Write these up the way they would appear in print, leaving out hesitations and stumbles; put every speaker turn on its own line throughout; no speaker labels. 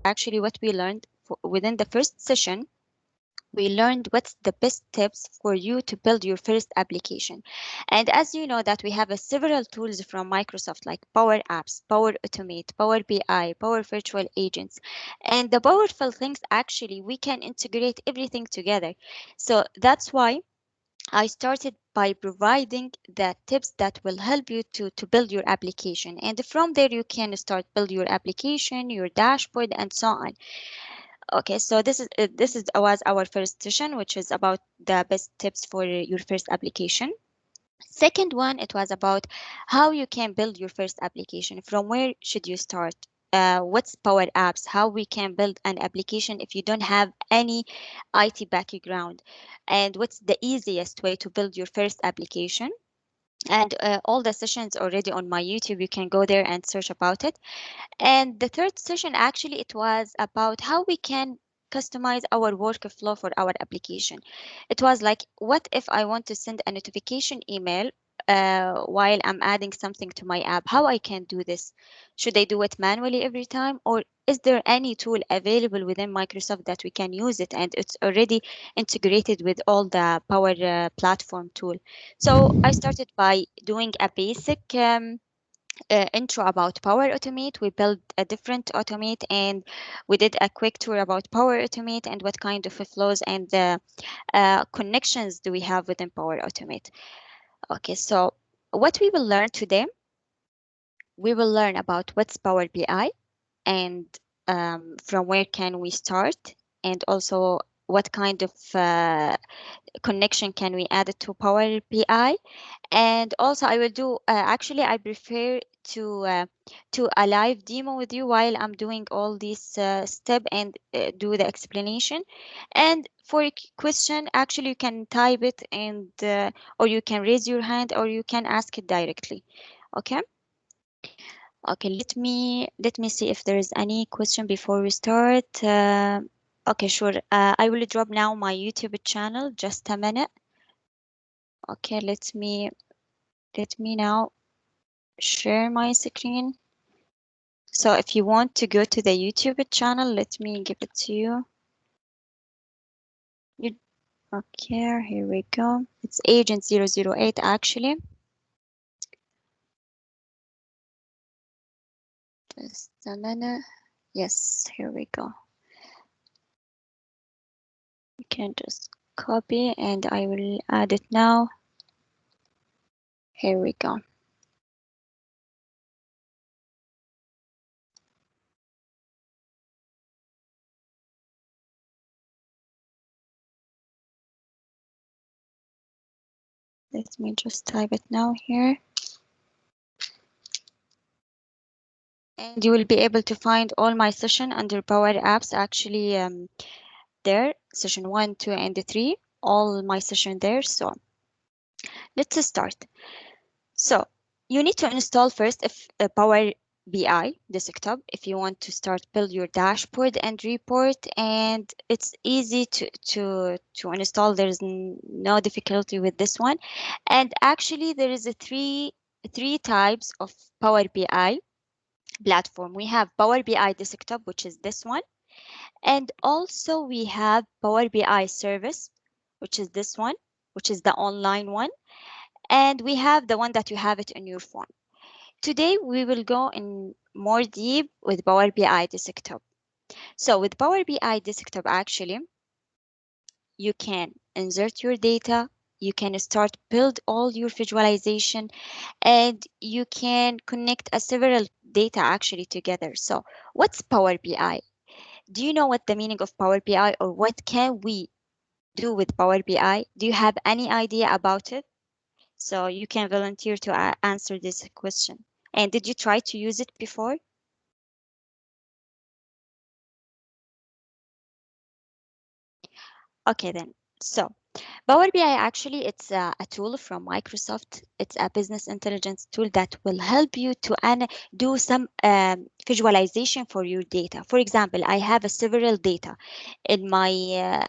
actually what we learned within the first session. We learned what's the best tips for you to build your first application. And as you know that we have several tools from Microsoft like Power Apps, Power Automate, Power BI, Power Virtual Agents. And the powerful things actually we can integrate everything together. So that's why I started by providing the tips that will help you to build your application. And from there you can start build your application, your dashboard, and so on. Okay, so this is was our first session, which is about the best tips for your first application. Second one, it was about how you can build your first application. From where should you start? What's Power Apps? How we can build an application if you don't have any IT background, and what's the easiest way to build your first application? And all the sessions already on my YouTube. You can go there and search about it. And the third session, actually, it was about how we can customize our workflow for our application. It was like, what if I want to send a notification email while I'm adding something to my app? How I can do this? Should I do it manually every time, or is there any tool available within Microsoft that we can use it and it's already integrated with all the Power Platform tool? So I started by doing a basic intro about Power Automate. We built a different Automate, and we did a quick tour about Power Automate and what kind of flows and connections do we have within Power Automate. Okay, so what we will learn today, we will learn about what's Power BI and from where can we start, and also what kind of connection can we add it to Power BI. And also I will do actually I prefer to a live demo with you while I'm doing all these step and do the explanation. And for a question, actually you can type it and or you can raise your hand or you can ask it directly. Okay. Okay, let me see if there is any question before we start. Okay, sure. I will drop now my YouTube channel. Just a minute. Okay, let me now share my screen. So if you want to go to the YouTube channel, let me give it to you. Okay, here we go. It's Agent 008 actually. Just a minute. Yes, here we go. You can just copy and I will add it now. Here we go. Let me just type it now here. And you will be able to find all my session under Power Apps actually there, session 1, 2, and 3, all my session there. So let's start. So you need to install first if Power BI desktop if you want to start build your dashboard and report, and it's easy to install. There's no difficulty with this one. And actually there is a three types of Power BI platform. We have Power BI desktop, which is this one, and also we have Power BI service, which is this one, which is the online one, and we have the one that you have it in your phone. Today we will go in more deep with Power BI desktop. So with Power BI desktop, actually, you can insert your data, you can start build all your visualization, and you can connect a several data actually together. So what's Power BI? Do you know what the meaning of Power BI, or what can we do with Power BI? Do you have any idea about it? So you can volunteer to answer this question. And did you try to use it before? Okay, then. So Power BI actually it's a tool from Microsoft. It's a business intelligence tool that will help you to do some visualization for your data. For example, I have a several data in my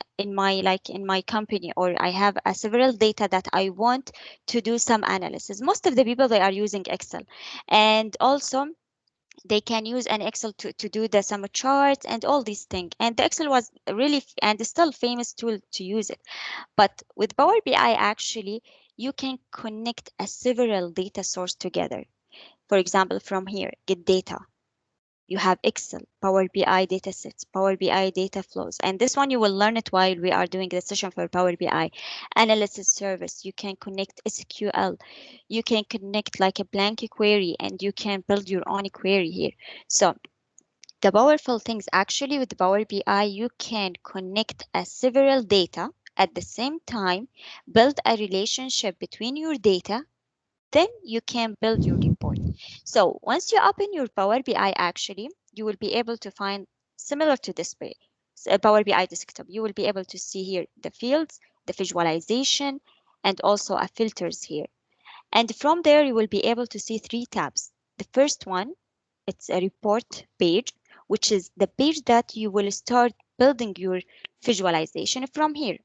company, or I have a several data that I want to do some analysis. Most of the people they are using Excel, and also They can use an Excel to do the sum charts and all these things. And the Excel was really and is still famous tool to use it. But with Power BI, actually, you can connect a several data source together. For example, from here, get data. You have Excel, Power BI data sets, Power BI data flows. And this one you will learn it while we are doing the session for Power BI. Analysis service, you can connect SQL. You can connect like a blank query and you can build your own query here. So the powerful things actually with Power BI, you can connect a several data at the same time, build a relationship between your data, then you can build your report. So once you open your Power BI, actually, you will be able to find similar to this page, Power BI desktop. You will be able to see here the fields, the visualization, and also a filters here. And from there, you will be able to see three tabs. The first one, it's a report page, which is the page that you will start building your visualization from here.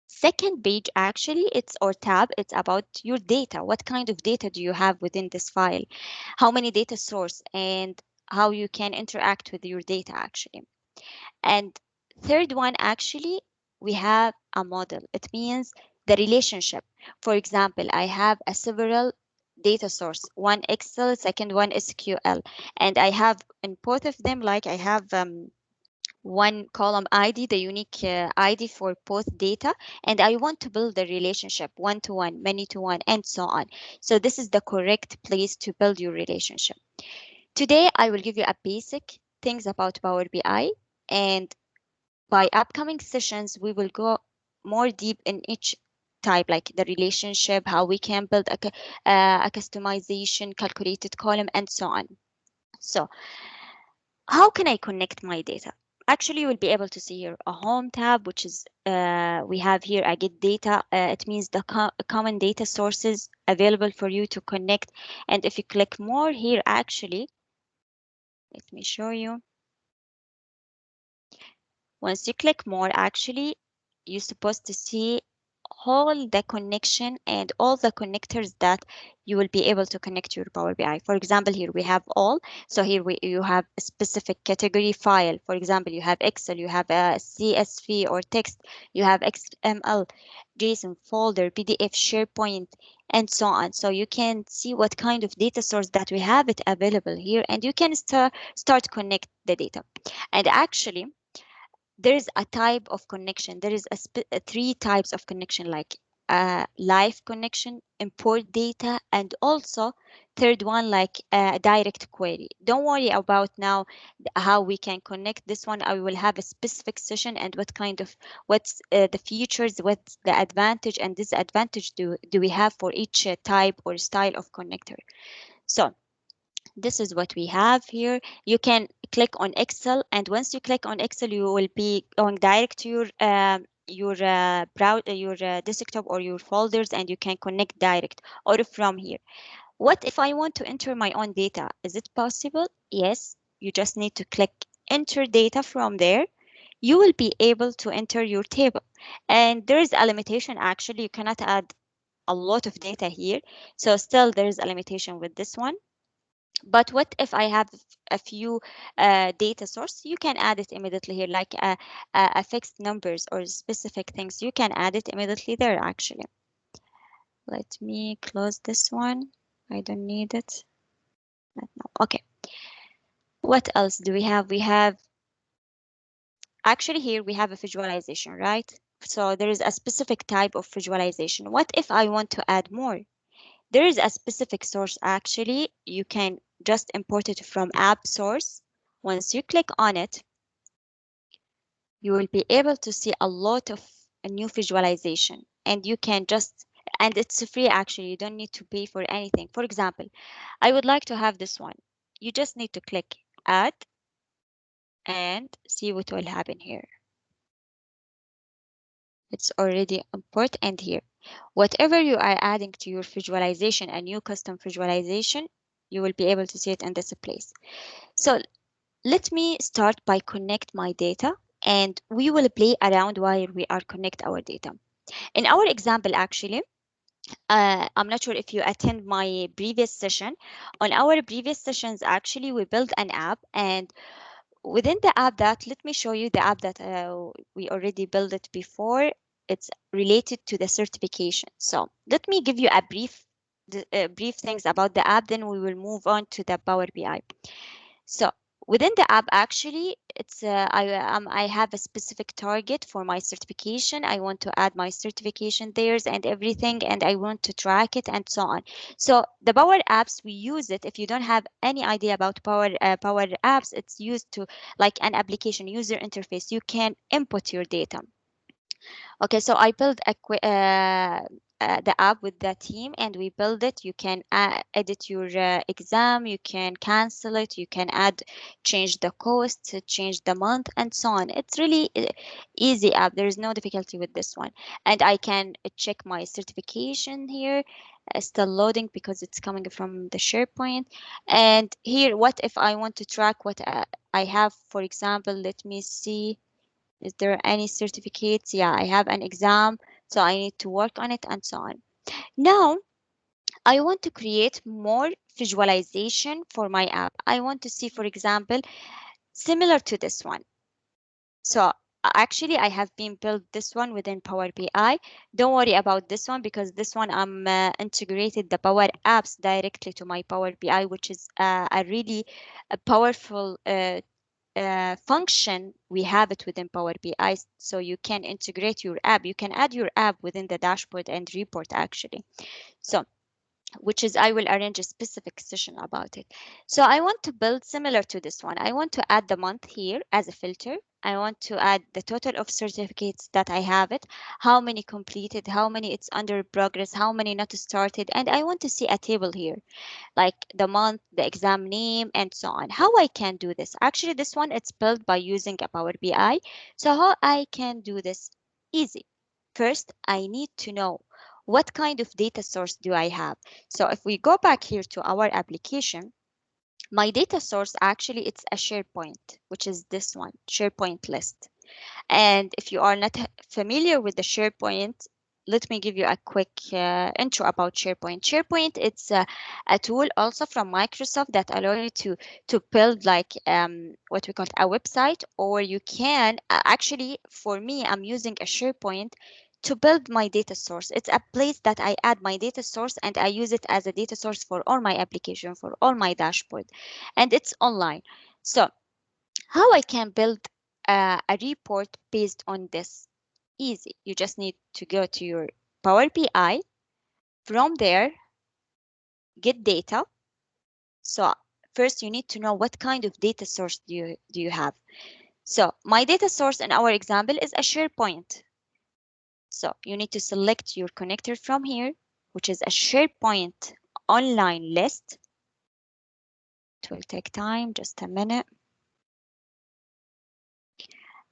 Second page, actually, it's or tab, it's about your data. What kind of data do you have within this file? How many data source and how you can interact with your data actually. And third one, actually, we have a model. It means the relationship. For example, I have a several data source, one Excel, second one SQL, and I have in both of them, like I have one column ID, the unique ID for both data, and I want to build the relationship one to one, many to one, and so on. So this is the correct place to build your relationship. Today, I will give you a basic things about Power BI, and by upcoming sessions, we will go more deep in each type, like the relationship, how we can build a customization, calculated column, and so on. So how can I connect my data? Actually, you will be able to see here a home tab, which is we have here a get data. It means the common data sources available for you to connect. And if you click more here, actually, let me show you. Once you click more, actually, you're supposed to see all the connection and all the connectors that you will be able to connect your Power BI. For example, here we have all. So here you have a specific category file. For example, you have Excel, you have a CSV or text, you have XML, JSON folder, PDF, SharePoint, and so on. So you can see what kind of data source that we have it available here, and you can start connect the data. And actually, there is a type of connection. There is three types of connection, like live connection, import data, and also third one like direct query. Don't worry about now how we can connect this one. I will have a specific session and what's the features, what's the advantage and disadvantage do we have for each type or style of connector. So this is what we have here. You can click on Excel, and once you click on Excel, you will be going direct to your desktop or your folders, and you can connect direct or from here. What if I want to enter my own data? Is it possible? Yes. You just need to click enter data from there. You will be able to enter your table, and there is a limitation. Actually, you cannot add a lot of data here, so still there is a limitation with this one. But what if I have a few data source? You can add it immediately here, like a fixed numbers or specific things. You can add it immediately there, actually. Let me close this one. I don't need it. Not now. Okay. What else do we have? We have, actually here we have a visualization, right? So there is a specific type of visualization. What if I want to add more? There is a specific source actually. You can just import it from app source. Once you click on it, you will be able to see a lot of a new visualization, and you can just, and it's free actually. You don't need to pay for anything. For example, I would like to have this one. You just need to click add and see what will happen here. It's already import, and here, whatever you are adding to your visualization, a new custom visualization, you will be able to see it in this place. So let me start by connect my data, and we will play around while we are connect our data. In our example, actually, I'm not sure if you attend my previous session. On our previous sessions, actually, we built an app, and within the app that, let me show you the app that we already built it before. It's related to the certification. So let me give you a brief things about the app, then we will move on to the Power BI. So within the app, actually, I have a specific target for my certification. I want to add my certification there and everything, and I want to track it and so on. So the Power Apps, we use it. If you don't have any idea about Power Apps, it's used to like an application user interface. You can input your data. Okay, so I built the app with the team, and we build it. You can edit your exam, you can cancel it, you can add, change the cost, change the month, and so on. It's really easy app. There is no difficulty with this one. And I can check my certification here. Still loading because it's coming from the SharePoint. And here, what if I want to track what I have? For example, let me see. Is there any certificates? Yeah, I have an exam, so I need to work on it and so on. Now, I want to create more visualization for my app. I want to see, for example, similar to this one. So actually, I have been built this one within Power BI. Don't worry about this one because this one I'm integrated the Power Apps directly to my Power BI, which is a really a powerful function. We have it within Power BI, so you can integrate your app. You can add your app within the dashboard and report actually. So which is I will arrange a specific session about it. So I want to build similar to this one. I want to add the month here as a filter. I want to add the total of certificates that I have it, how many completed, how many it's under progress, how many not started, and I want to see a table here like the month, the exam name, and so on. How I can do this? Actually, this one it's built by using a Power BI. So how I can do this? Easy. First, I need to know what kind of data source do I have. So if we go back here to our application, my data source actually it's a SharePoint, which is this one, SharePoint list. And if you are not familiar with the SharePoint, let me give you a quick intro about SharePoint. SharePoint, it's a tool also from Microsoft that allow you to build like what we call a website, or you can actually, for me, I'm using a SharePoint to build my data source. It's a place that I add my data source and I use it as a data source for all my application, for all my dashboard, and it's online. So how I can build a report based on this? Easy. You just need to go to your Power BI. From there, get data. So first you need to know what kind of data source do you have. So my data source in our example is a SharePoint. So you need to select your connector from here, which is a SharePoint online list. It will take time, just a minute.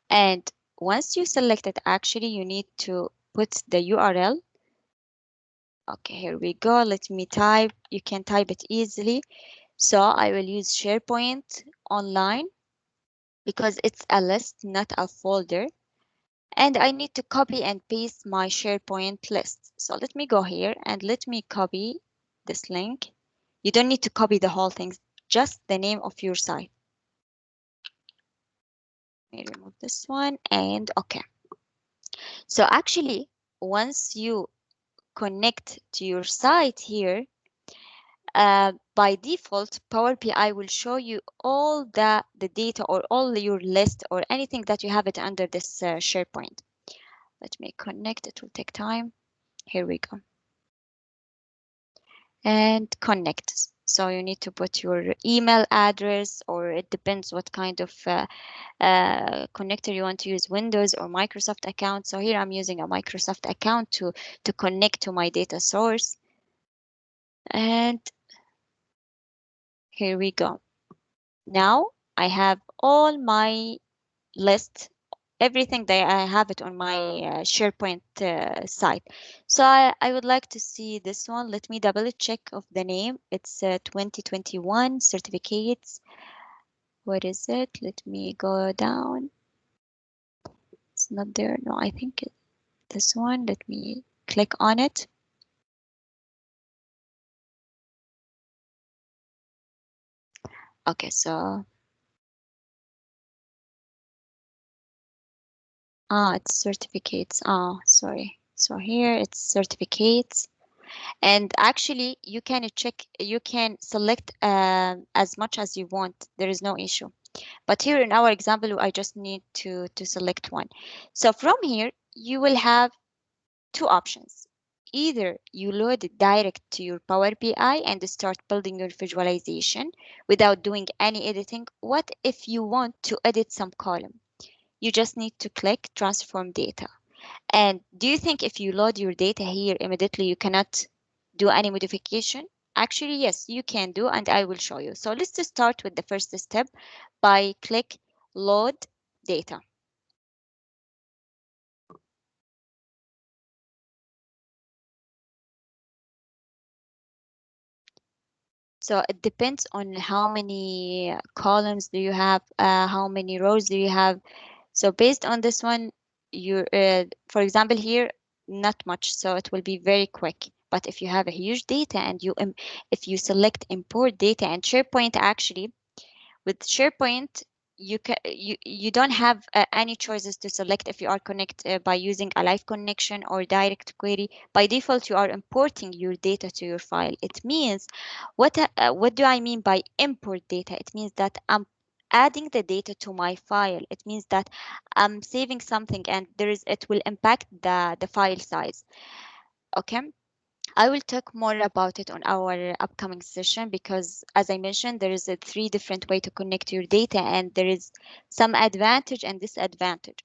And once you select it, actually you need to put the URL. Okay, here we go. Let me type. You can type it easily. So I will use SharePoint online because it's a list, not a folder. And I need to copy and paste my SharePoint list. So let me go here and let me copy this link. You don't need to copy the whole thing, just the name of your site. Let me remove this one and okay. So actually, once you connect to your site here, by default, Power BI will show you all the data or all your list or anything that you have it under this SharePoint. Let me connect. It will take time. Here we go. And connect. So you need to put your email address, or it depends what kind of connector you want to use, Windows or Microsoft account. So here I'm using a Microsoft account to connect to my data source. And here we go. Now I have all my list, everything that I have it on my SharePoint site. So I would like to see this one. Let me double check of the name. It's 2021 certificates. What is it? Let me go down. It's not there. No, I think this one. Let me click on it. Okay, so it's certificates. Sorry. So here it's certificates. And actually, you can select as much as you want. There is no issue. But here in our example, I just need to select one. So from here, you will have two options. Either you load it direct to your Power BI and start building your visualization without doing any editing. What if you want to edit some column? You just need to click transform data. And do you think if you load your data here immediately, you cannot do any modification? Actually, yes, you can do, and I will show you. So let's just start with the first step by click load data. So it depends on how many columns do you have, how many rows do you have. So based on this one, for example, here, not much, so it will be very quick. But if you have a huge data and if you select import data and SharePoint, actually, with SharePoint, you don't have any choices to select if you are connect by using a live connection or direct query. By default, you are importing your data to your file. It means what do I mean by import data? It means that I'm adding the data to my file. It means that I'm saving something, and it will impact the file size. Okay. I will talk more about it on our upcoming session because, as I mentioned, there is a three different way to connect your data, and there is some advantage and disadvantage.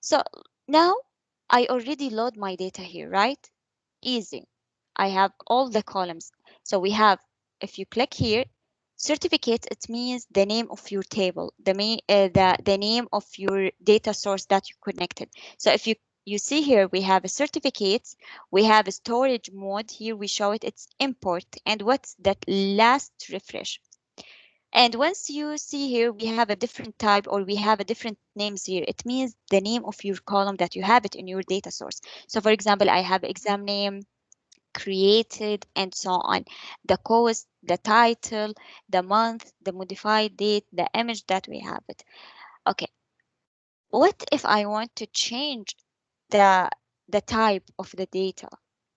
So now I already load my data here, right? Easy. I have all the columns. So we have, if you click here, certificate, it means the name of your table, the name of your data source that you connected. So if you see here, we have a certificates, we have a storage mode. Here we show it's import. And what's that last refresh? And once you see here, we have a different type, or we have a different names here. It means the name of your column that you have it in your data source. So for example, I have exam name, created, and so on. The cost, the title, the month, the modified date, the image that we have it. Okay. What if I want to change the the type of the data?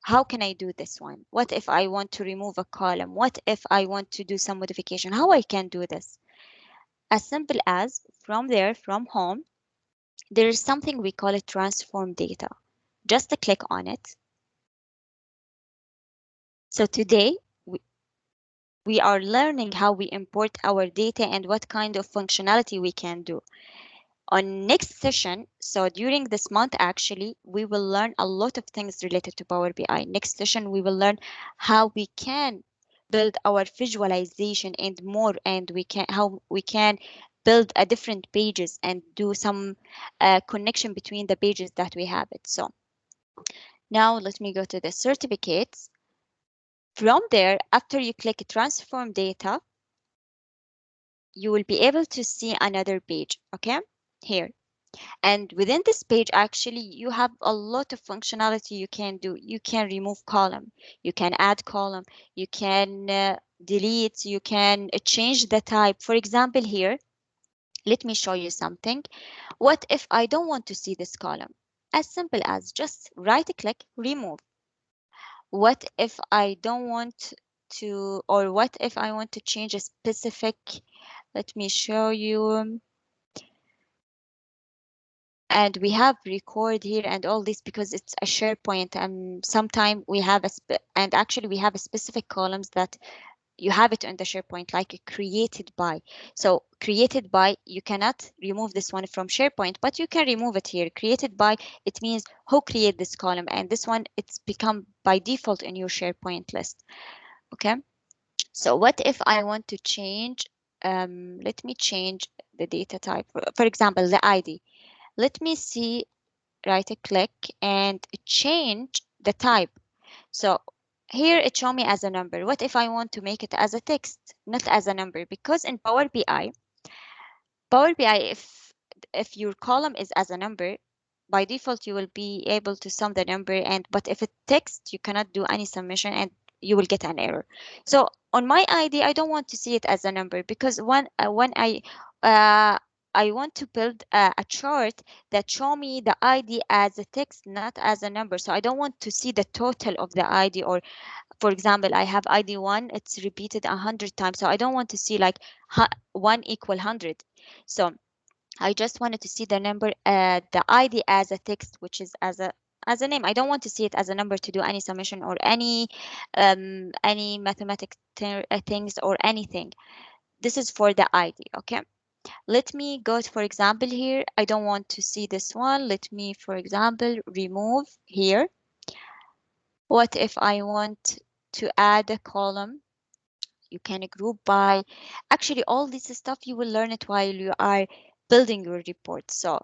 How can I do this one? What if I want to remove a column? What if I want to do some modification? How I can do this? As simple as from there, from home, there is something we call it transform data. Just a click on it. So today we are learning how we import our data and what kind of functionality we can do. On next session, so during this month actually, we will learn a lot of things related to Power BI. Next session, we will learn how we can build our visualization and more, and how we can build a different pages and do some connection between the pages that we have it. So now let me go to the certificates. From there, after you click transform data, you will be able to see another page, okay? Here. And within this page, actually, you have a lot of functionality you can do. You can remove column, you can add column, you can delete, you can change the type. For example, here, let me show you something. What if I don't want to see this column? As simple as just right click, remove. What if I don't want or what if I want to change a specific, let me show you. And we have record here and all this because it's a SharePoint, and sometime we have and actually we have a specific columns that you have it on the SharePoint, like a created by. So created by, you cannot remove this one from SharePoint, but you can remove it here. Created by, it means who create this column, and this one, it's become by default in your SharePoint list. Okay. So what if I want to change, let me change the data type, for example, the ID. Let me see, right click and change the type. So here it show me as a number. What if I want to make it as a text, not as a number? Because in Power BI, if your column is as a number, by default you will be able to sum the number, and but if it's text, you cannot do any summation and you will get an error. So on my ID, I don't want to see it as a number because when uh, I want to build a chart that show me the ID as a text, not as a number. So I don't want to see the total of the ID. Or for example, I have ID one, it's repeated 100 times. So I don't want to see like one equal 100. So I just wanted to see the number, the ID as a text, which is as a name. I don't want to see it as a number to do any summation or any mathematics things or anything. This is for the ID. Okay. Let me go to, for example, here. I don't want to see this one. Let me, for example, remove here. What if I want to add a column? You can group by, actually all this stuff you will learn it while you are building your report. So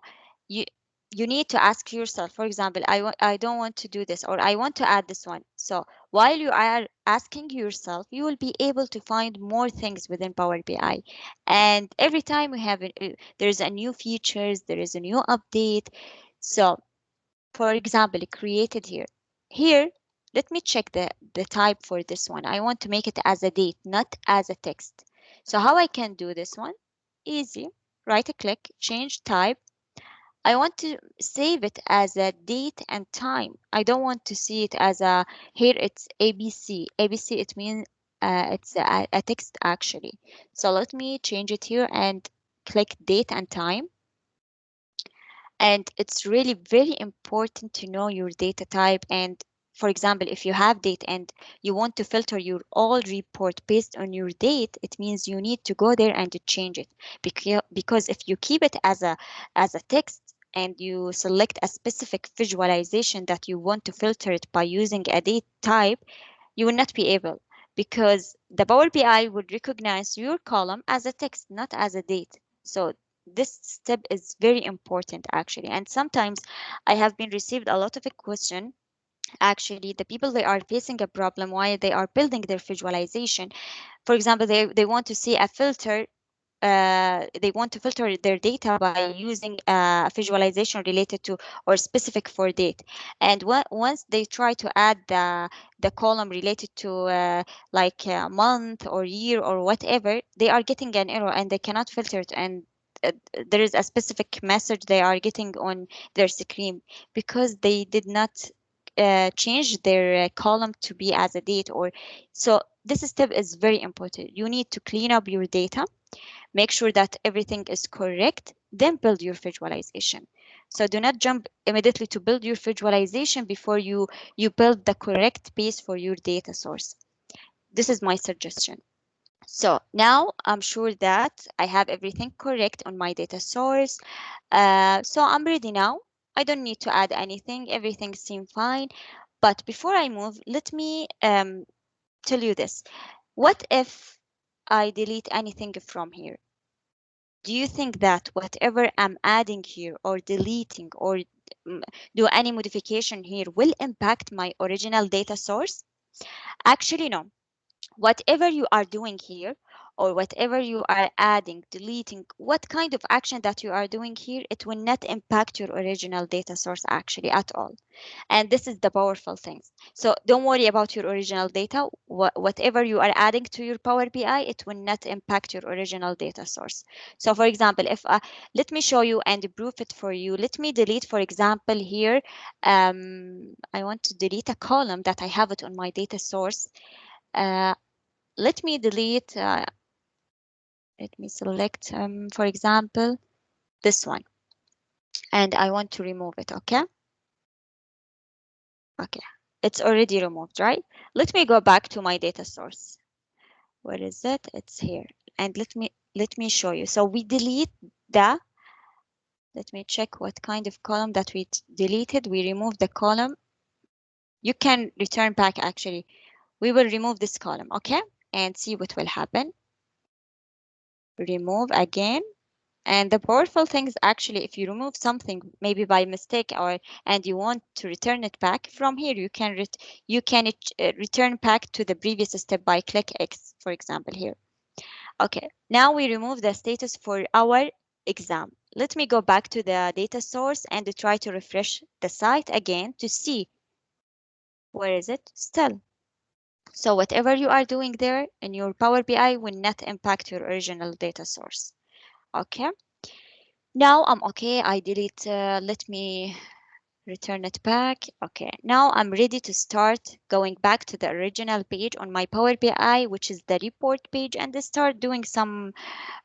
you you need to ask yourself, for example, I don't want to do this, or I want to add this one. So while you are asking yourself, you will be able to find more things within Power BI. And every time we have there's a new features, there is a new update. So for example, created here. Here, let me check the type for this one. I want to make it as a date, not as a text. So how I can do this one? Easy. Right click, change type. I want to save it as a date and time. I don't want to see it as a, here it's ABC. ABC, it means it's a text actually. So let me change it here and click date and time. And it's really very important to know your data type. And for example, if you have date and you want to filter your all report based on your date, it means you need to go there and to change it. Because if you keep it as a text and you select a specific visualization that you want to filter it by using a date type, you will not be able, because the Power BI would recognize your column as a text, not as a date. So this step is very important actually. And sometimes I have been received a lot of a question. Actually, the people, they are facing a problem while they are building their visualization. For example, they want to see a filter, they want to filter their data by using a visualization related to or specific for date. And once they try to add the column related to like a month or year or whatever, they are getting an error and they cannot filter it. And uh, there is a specific message they are getting on their screen because they did not change their column to be as a date. Or so this step is very important. You need to clean up your data, make sure that everything is correct, then build your visualization. So do not jump immediately to build your visualization before you build the correct base for your data source. This is my suggestion. So now I'm sure that I have everything correct on my data source. So I'm ready now. I don't need to add anything. Everything seems fine. But before I move, let me tell you this. What if I delete anything from here? Do you think that whatever I'm adding here or deleting or do any modification here will impact my original data source? Actually, no. Whatever you are doing here or whatever you are adding, deleting, what kind of action that you are doing here, it will not impact your original data source actually at all. And this is the powerful thing. So don't worry about your original data. Whatever you are adding to your Power BI, it will not impact your original data source. So for example, if let me show you and prove it for you. Let me delete, for example, here, I want to delete a column that I have it on my data source. Uh, Let me delete, let me select, for example, this one, and I want to remove it, okay? Okay, it's already removed, right? Let me go back to my data source. Where is it? It's here. And let me show you. So we delete the, let me check what kind of column that we deleted. We removed the column. You can return back actually. We will remove this column, okay? And see what will happen. Remove again. And the powerful thing is actually if you remove something maybe by mistake or and you want to return it back from here, you can return back to the previous step by click X, for example here. Okay, now we remove the status for our exam. Let me go back to the data source and try to refresh the site again to see where is it still. So whatever you are doing there in your Power BI will not impact your original data source. Okay. Now I'm okay. I delete, let me return it back. Okay, now I'm ready to start going back to the original page on my Power BI, which is the report page, and start doing some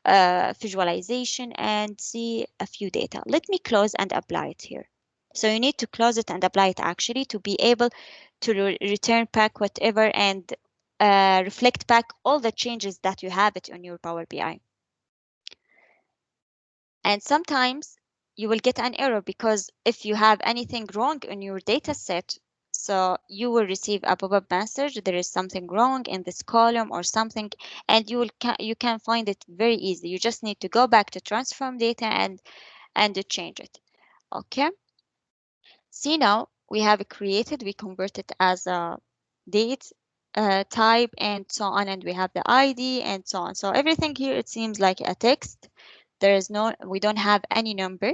visualization and see a few data. Let me close and apply it here. So you need to close it and apply it actually to be able to return back whatever and reflect back all the changes that you have it on your Power BI. And sometimes you will get an error because if you have anything wrong in your data set, so you will receive a pop-up message, there is something wrong in this column or something, and you can find it very easy. You just need to go back to transform data and to change it. Okay. See, now we have created, we convert it as a date type and so on, and we have the ID and so on. So everything here, it seems like a text. There is no, we don't have any number.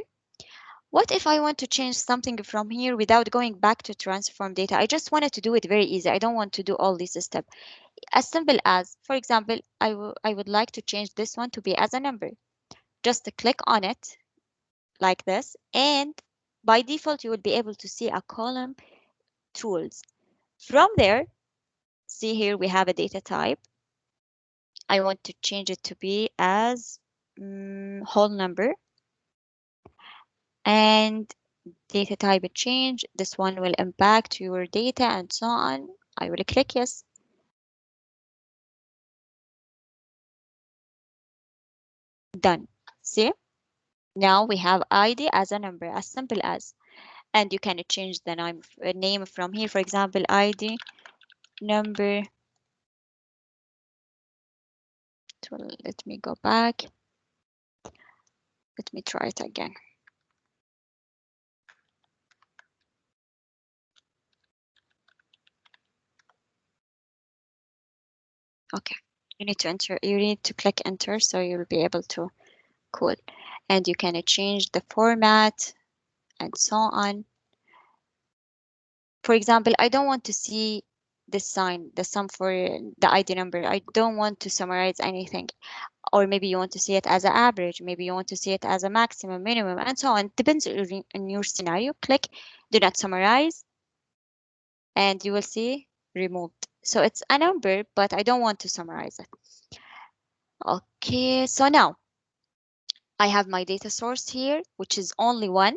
What if I want to change something from here without going back to transform data? I just wanted to do it very easy. I don't want to do all these steps. As simple as, for example, I would like to change this one to be as a number. Just click on it like this, and by default, you will be able to see a column tools. From there, see here we have a data type. I want to change it to be as whole number, and data type change. This one will impact your data and so on. I will click yes. Done. See? Now we have ID as a number, as simple as. And you can change the name from here. For example, ID number. Let me go back. Let me try it again. Okay. You need to enter, you need to click enter so you'll be able to code. And you can change the format and so on. For example, I don't want to see the sign, the sum for the ID number. I don't want to summarize anything. Or maybe you want to see it as an average. Maybe you want to see it as a maximum, minimum, and so on. Depends on your scenario. Click do not summarize, and you will see removed. So it's a number, but I don't want to summarize it. Okay, so now I have my data source here, which is only one.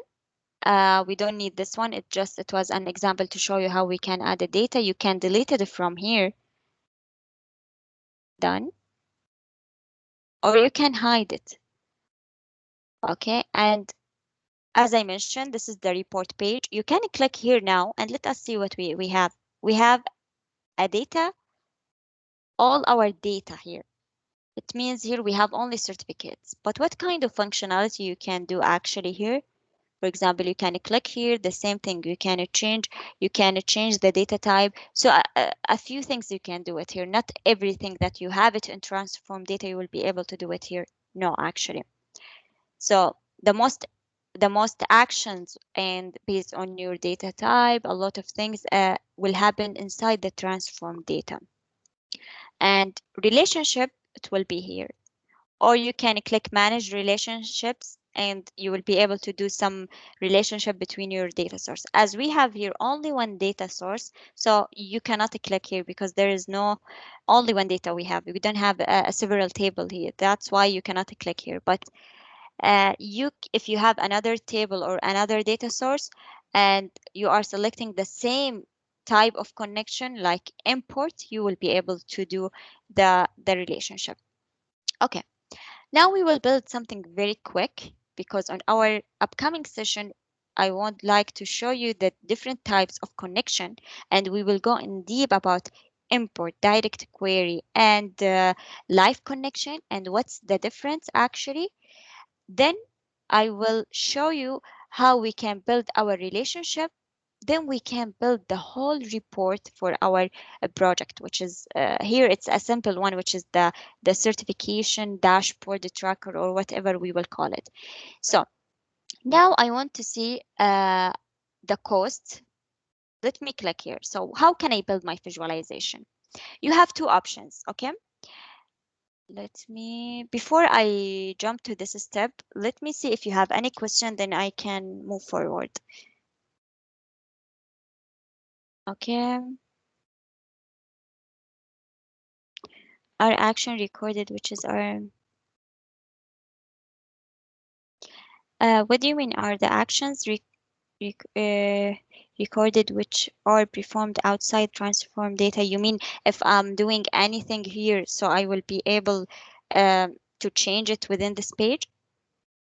We don't need this one. It was an example to show you how we can add the data. You can delete it from here. Done. Or you can hide it. Okay. And as I mentioned, this is the report page. You can click here now and let us see what we have. We have a data, all our data here. It means here we have only certificates. But what kind of functionality you can do actually here? For example, you can click here, the same thing. You can change the data type. So a few things you can do it here. Not everything that you have it in transform data, you will be able to do it here. No, actually. So the most actions and based on your data type, a lot of things will happen inside the transform data. And relationship, it will be here. Or you can click manage relationships and you will be able to do some relationship between your data source. As we have here only one data source, so you cannot click here because there is no only one data we have. We don't have a several table here. That's why you cannot click here. But if you have another table or another data source and you are selecting the same type of connection like import, you will be able to do the relationship. Okay. Now we will build something very quick because on our upcoming session, I would like to show you the different types of connection, and we will go in deep about import, direct query, and live connection, and what's the difference actually. Then I will show you how we can build our relationship. Then we can build the whole report for our project, which is here it's a simple one, which is the certification dashboard, the tracker, or whatever we will call it. So now I want to see the cost. Let me click here. So how can I build my visualization? You have two options, okay? Let me, before I jump to this step, let me see if you have any question, then I can move forward. Okay. Our action recorded, which is our, what do you mean are the actions rec recorded which are performed outside transform data? You mean if I'm doing anything here, so I will be able to change it within this page?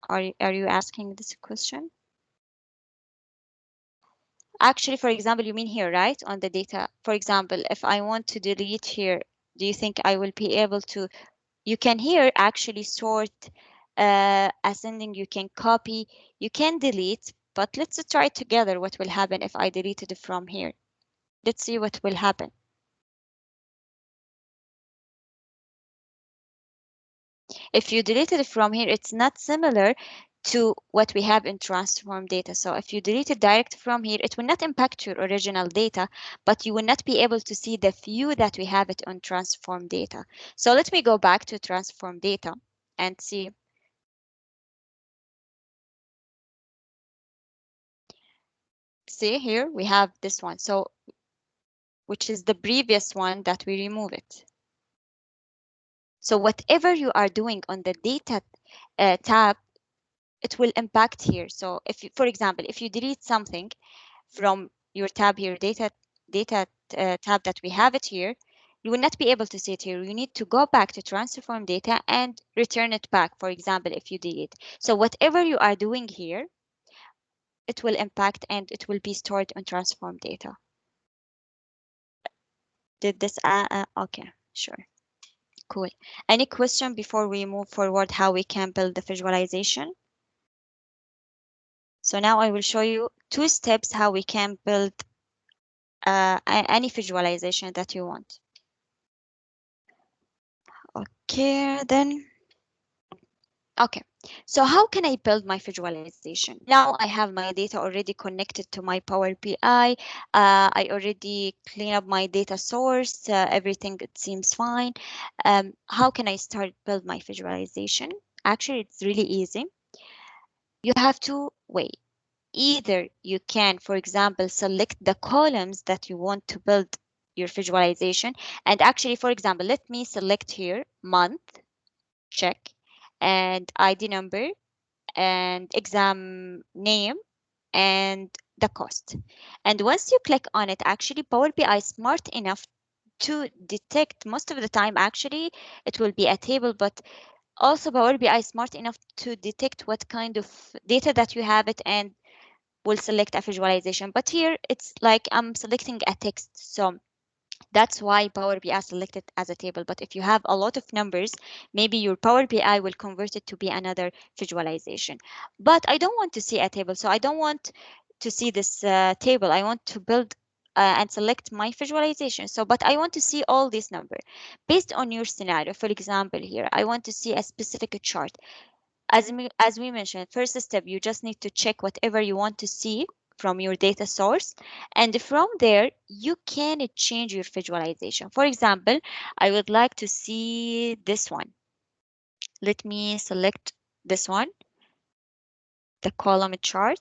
Are you asking this question? Actually, for example, you mean here, right? On the data. For example, if I want to delete here, do you think I will be able to? You can here actually sort ascending, you can copy, you can delete, but let's try together what will happen if I deleted it from here. Let's see what will happen. If you deleted it from here, it's not similar to what we have in transform data. So if you delete it direct from here, it will not impact your original data, but you will not be able to see the view that we have it on transform data. So let me go back to transform data and see. See here, we have this one. So which is the previous one that we remove it. So whatever you are doing on the data tab, it will impact here. So if you, for example, if you delete something from your tab here, data tab that we have it here, you will not be able to see it here. You need to go back to transform data and return it back, for example, if you delete. So whatever you are doing here, it will impact and it will be stored on transform data. Did this, okay, sure. Cool. Any question before we move forward how we can build the visualization? So now I will show you two steps how we can build any visualization that you want. Okay, then. Okay, so how can I build my visualization? Now I have my data already connected to my Power BI. I already clean up my data source. Everything it seems fine. How can I start build my visualization? Actually, it's really easy. You have to wait. Either you can, for example, select the columns that you want to build your visualization. And actually, for example, let me select here month, check, and ID number, and exam name, and the cost. And once you click on it, actually, Power BI is smart enough to detect most of the time, actually, it will be a table, but also Power BI is smart enough to detect what kind of data that you have it and will select a visualization. But here it's like I'm selecting a text. So that's why Power BI selected as a table. But if you have a lot of numbers, maybe your Power BI will convert it to be another visualization. But I don't want to see a table. So I don't want to see this table. I want to build and select my visualization. So, but I want to see all these numbers based on your scenario. For example, here, I want to see a specific chart. As we mentioned, first step, you just need to check whatever you want to see from your data source. And from there, you can change your visualization. For example, I would like to see this one. Let me select this one, the column chart,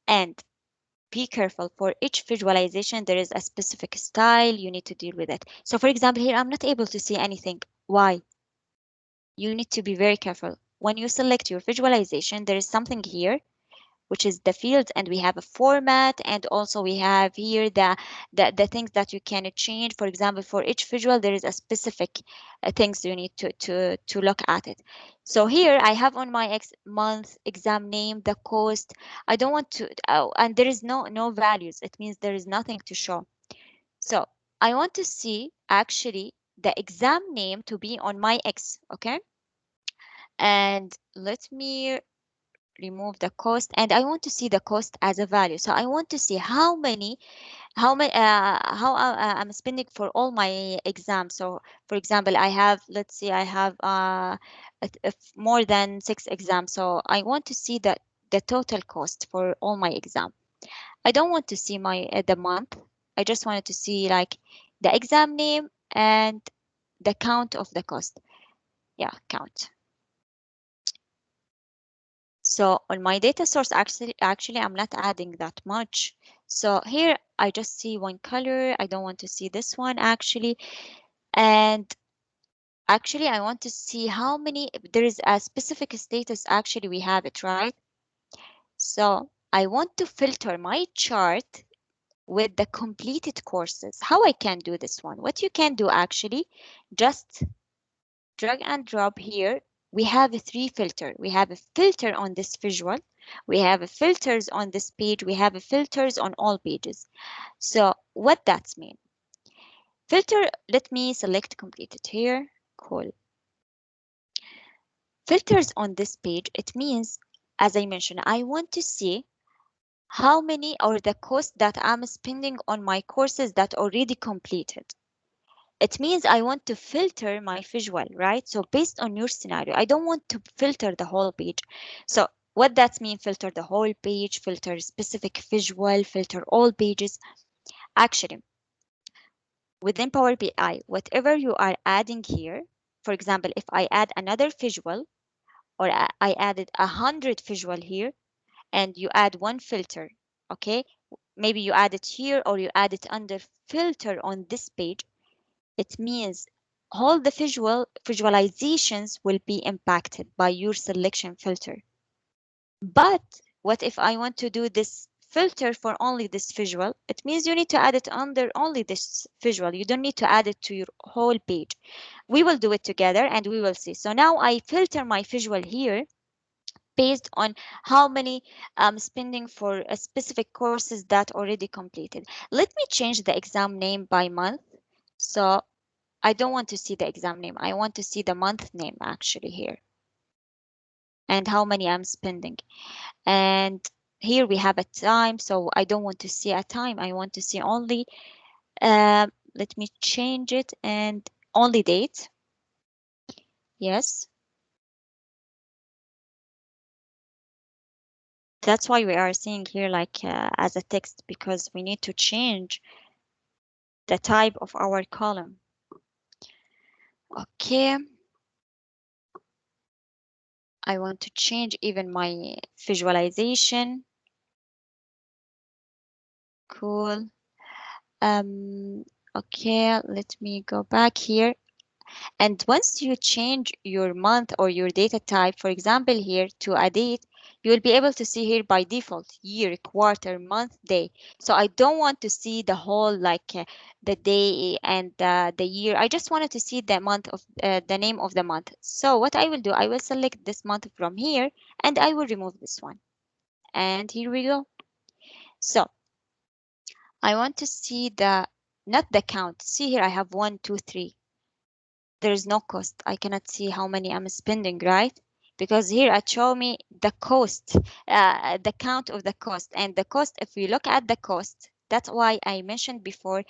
and be careful for each visualization. There is a specific style you need to deal with it. So for example, here, I'm not able to see anything. Why? You need to be very careful. When you select your visualization, there is something here which is the fields, and we have a format, and also we have here the things that you can change. For example, for each visual there is a specific things you need to look at it. So here I have on my month, exam name, the cost. I don't want to and there is no values. It means there is nothing to show. So I want to see actually the exam name to be on my X. Okay, and let me remove the cost, and I want to see the cost as a value. So I want to see how I'm spending for all my exams. So for example, I have, let's see, I have more than 6 exams. So I want to see the total cost for all my exam. I don't want to see my the month. I just wanted to see like the exam name, and the count of the cost. Yeah, count. So on my data source, actually I'm not adding that much. So here I just see one color. I don't want to see this one actually. And actually I want to see how many, there is a specific status actually we have it, right? So I want to filter my chart with the completed courses. How I can do this one? What you can do actually, just drag and drop here. We have a three filter. We have a filter on this visual. We have a filters on this page. We have a filters on all pages. So what that mean? Filter, let me select completed here. Cool. Filters on this page, it means, as I mentioned, I want to see how many or the cost that I'm spending on my courses that already completed. It means I want to filter my visual, right? So based on your scenario, I don't want to filter the whole page. So what that mean, filter the whole page, filter specific visual, filter all pages. Actually, within Power BI, whatever you are adding here, for example, if I add another visual or I added 100 visual here and you add one filter, okay? Maybe you add it here or you add it under filter on this page. It means all the visualizations will be impacted by your selection filter. But what if I want to do this filter for only this visual? It means you need to add it under only this visual. You don't need to add it to your whole page. We will do it together and we will see. So now I filter my visual here based on how many I'm spending for a specific courses that already completed. Let me change the exam name by month. So I don't want to see the exam name. I want to see the month name actually here and how many I'm spending. And here we have a time. So I don't want to see a time. I want to see only, let me change it and only date. Yes. That's why we are seeing here like as a text because we need to change the type of our column. Okay. I want to change even my visualization. Cool. Um, okay, let me go back here. And once you change your month or your data type, for example, here to a date, you will be able to see here by default year, quarter, month, day. So I don't want to see the whole like the day and the year. I just wanted to see the month of the name of the month. So what I will do, I will select this month from here and I will remove this one. And here we go. So I want to see not the count. See here, I have one, two, three. There is no cost. I cannot see how many I'm spending, right? Because here it show me the cost, the count of the cost. And the cost, if we look at the cost, that's why I mentioned before,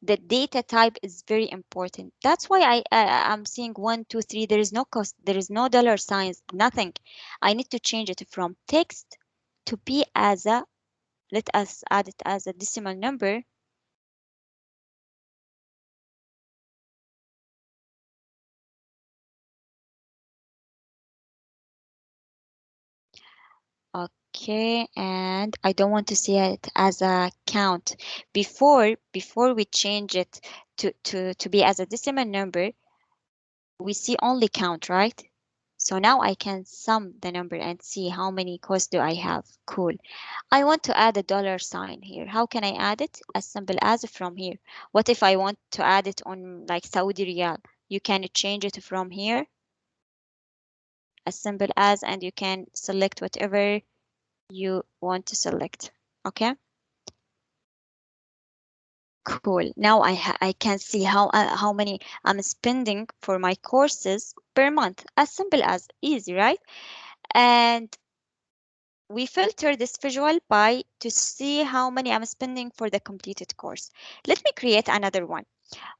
the data type is very important. That's why I'm seeing one, two, three. There is no cost. There is no dollar signs, nothing. I need to change it from text to be as a, let us add it as a decimal number. Okay, and I don't want to see it as a count. Before we change it to be as a decimal number, we see only count, right? So now I can sum the number and see how many costs do I have. Cool. I want to add a dollar sign here. How can I add it? As simple as from here. What if I want to add it on like Saudi Riyal? You can change it from here, as simple as, and you can select whatever you want to select. Okay. Cool. Now I can see how many I'm spending for my courses per month. As simple as easy, right? And we filter this visual by to see how many I'm spending for the completed course. Let me create another one.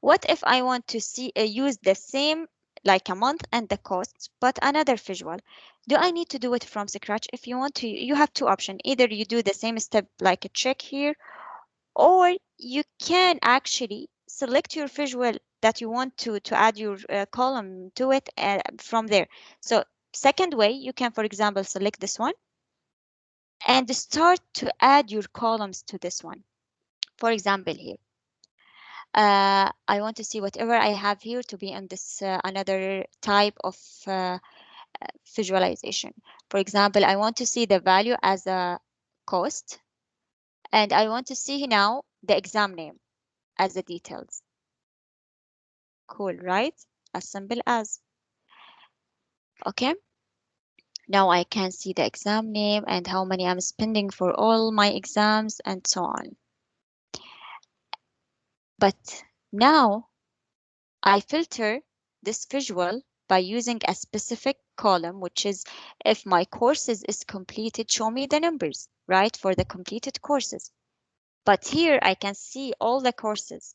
What if I want to see use the same like a month and the costs, but another visual? Do I need to do it from scratch? If you want to, you have two options. Either you do the same step like a check here, or you can actually select your visual that you want to add your column to it from there. So second way, you can, for example, select this one and start to add your columns to this one. For example, here, I want to see whatever I have here to be in this another type of visualization. For example, I want to see the value as a cost, and I want to see now the exam name as the details. Cool, right? As simple as. Okay. Now I can see the exam name and how many I'm spending for all my exams and so on. But now I filter this visual by using a specific column, which is if my courses is completed, show me the numbers, right? For the completed courses. But here I can see all the courses.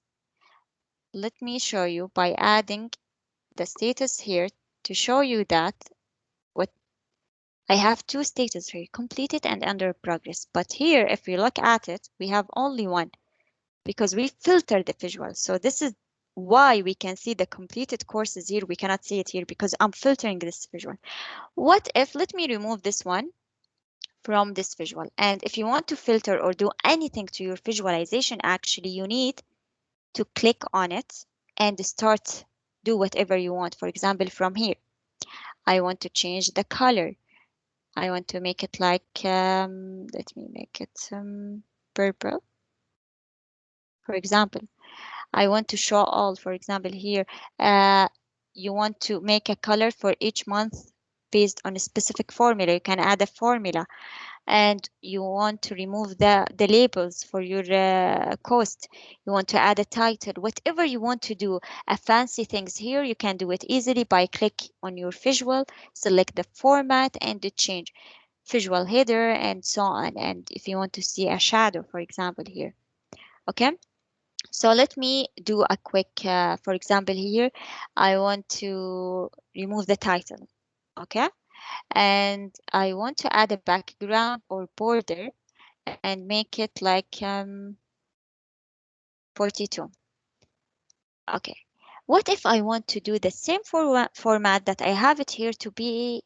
Let me show you by adding the status here to show you that what I have two status here, completed and under progress. But here, if we look at it, we have only one because we filtered the visual. So this is why we can see the completed courses here. We cannot see it here because I'm filtering this visual. What if, let me remove this one from this visual. And if you want to filter or do anything to your visualization, actually, you need to click on it and start do whatever you want. For example, from here, I want to change the color. I want to make it like, let me make it purple, for example. I want to show all, for example, here, uh, you want to make a color for each month based on a specific formula. You can add a formula, and you want to remove the labels for your cost. You want to add a title, whatever you want to do, a fancy things here, you can do it easily by click on your visual, select the format and the change visual header and so on. And if you want to see a shadow, for example, here. Okay. So let me do a quick, for example, here, I want to remove the title. Okay. And I want to add a background or border and make it like 42. Okay. What if I want to do the same format that I have it here to be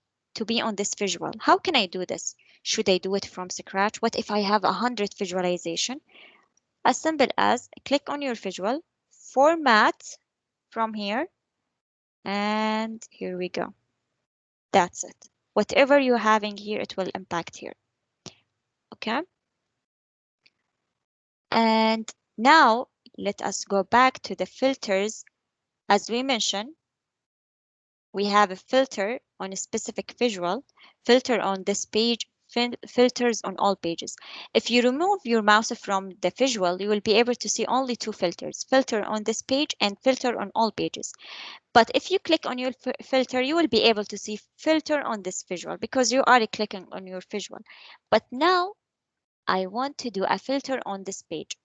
on this visual? How can I do this? Should I do it from scratch? What if I have 100 visualization? As simple as click on your visual, format from here, and here we go. That's it. Whatever you're having here, it will impact here. Okay. And now let us go back to the filters. As we mentioned, we have a filter on a specific visual, filter on this page, filters on all pages. If you remove your mouse from the visual, you will be able to see only two filters, filter on this page and filter on all pages. But if you click on your filter, you will be able to see filter on this visual because you are clicking on your visual. But now I want to do a filter on this page.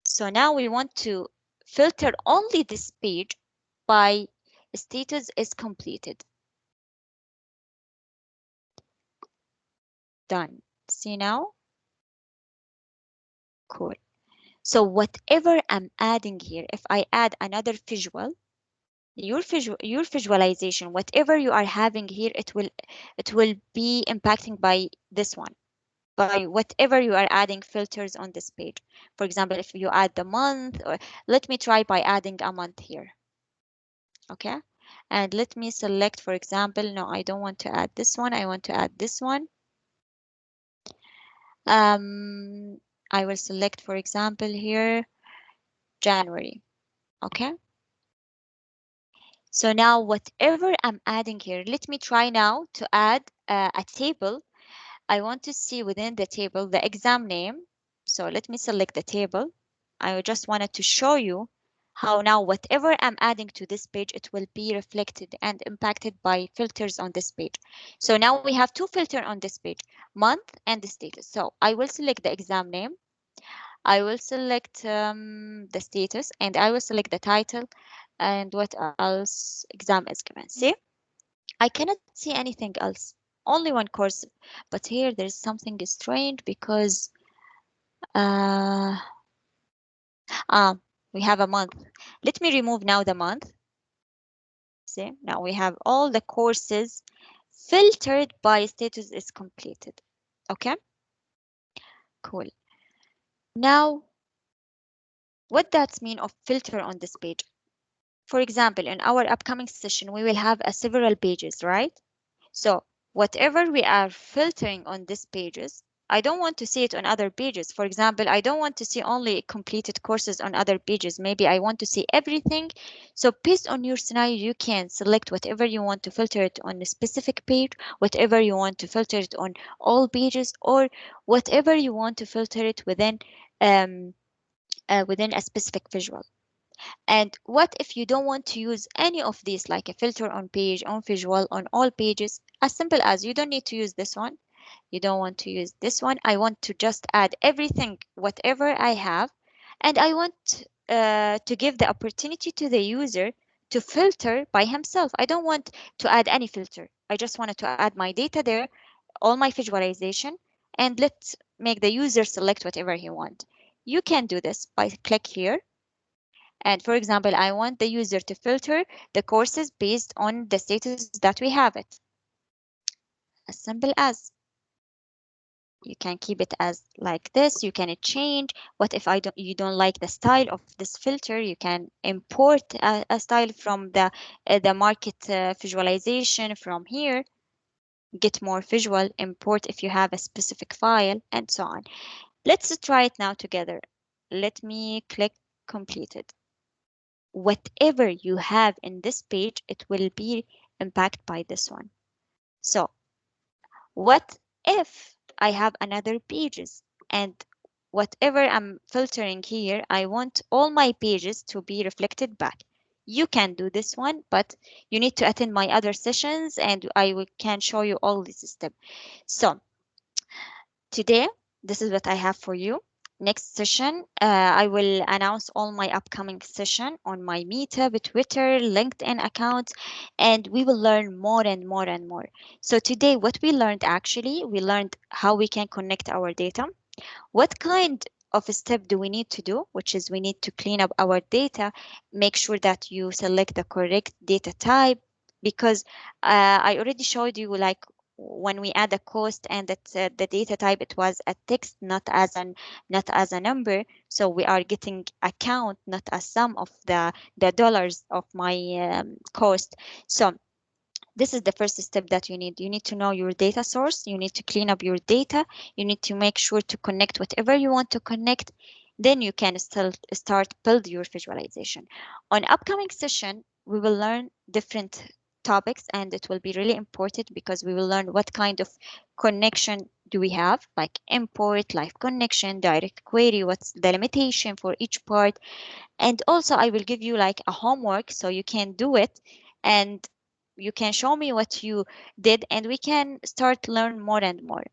So now we want to filter only this page by status is completed. Done. See now? Cool. So whatever I'm adding here, if I add another visual, your visualization, whatever you are having here, it will be impacting by this one, by whatever you are adding filters on this page. For example, if you add the month, or let me try by adding a month here. Okay. And let me select, for example, no, I don't want to add this one. I want to add this one. I will select, for example, here, January. Okay. So now whatever I'm adding here, let me try now to add a table. I want to see within the table the exam name. So let me select the table. I just wanted to show you how now whatever I'm adding to this page, it will be reflected and impacted by filters on this page. So now we have two filters on this page, month and the status. So I will select the exam name. I will select the status, and I will select the title, and what else? Exam is given. See, I cannot see anything else. Only one course, but here there's something strange because uh, Ah, we have a month. Let me remove now the month. See, now we have all the courses filtered by status is completed. Okay, cool. Now, what does mean of filter on this page? For example, in our upcoming session, we will have several pages, right? So whatever we are filtering on these pages, I don't want to see it on other pages. For example, I don't want to see only completed courses on other pages. Maybe I want to see everything. So based on your scenario, you can select whatever you want to filter it on a specific page, whatever you want to filter it on all pages, or whatever you want to filter it um, within a specific visual. And what if you don't want to use any of these, like a filter on page, on visual, on all pages? As simple as you don't need to use this one. You don't want to use this one. I want to just add everything, whatever I have. And I want to give the opportunity to the user to filter by himself. I don't want to add any filter. I just wanted to add my data there, all my visualization, and let's make the user select whatever he wants. You can do this by click here, and for example, I want the user to filter the courses based on the status that we have it. As simple as you can keep it as like this. You can change. What if you don't like the style of this filter? You can import a style from the market visualization from here. Get more visual, import if you have a specific file, and so on. Let's try it now together. Let me click completed. Whatever you have in this page, it will be impacted by this one. So what if I have another pages, and whatever I'm filtering here, I want all my pages to be reflected back? You can do this one, but you need to attend my other sessions and can show you all this step. So today, this is what I have for you. Next session, I will announce all my upcoming session on my Meetup, Twitter, LinkedIn accounts, and we will learn more and more and more. So today, what we learned actually, we learned how we can connect our data. What kind of a step do we need to do? Which is we need to clean up our data, make sure that you select the correct data type, because I already showed you like when we add a cost and that the data type, it was a text, not as a number. So we are getting a count, not a sum of the dollars of my cost. So this is the first step that you need. You need to know your data source. You need to clean up your data. You need to make sure to connect whatever you want to connect. Then you can still start build your visualization. On upcoming session, we will learn different topics, and it will be really important because we will learn what kind of connection do we have, like import, live connection, direct query, what's the limitation for each part. And also I will give you like a homework so you can do it, and you can show me what you did, and we can start learn more and more.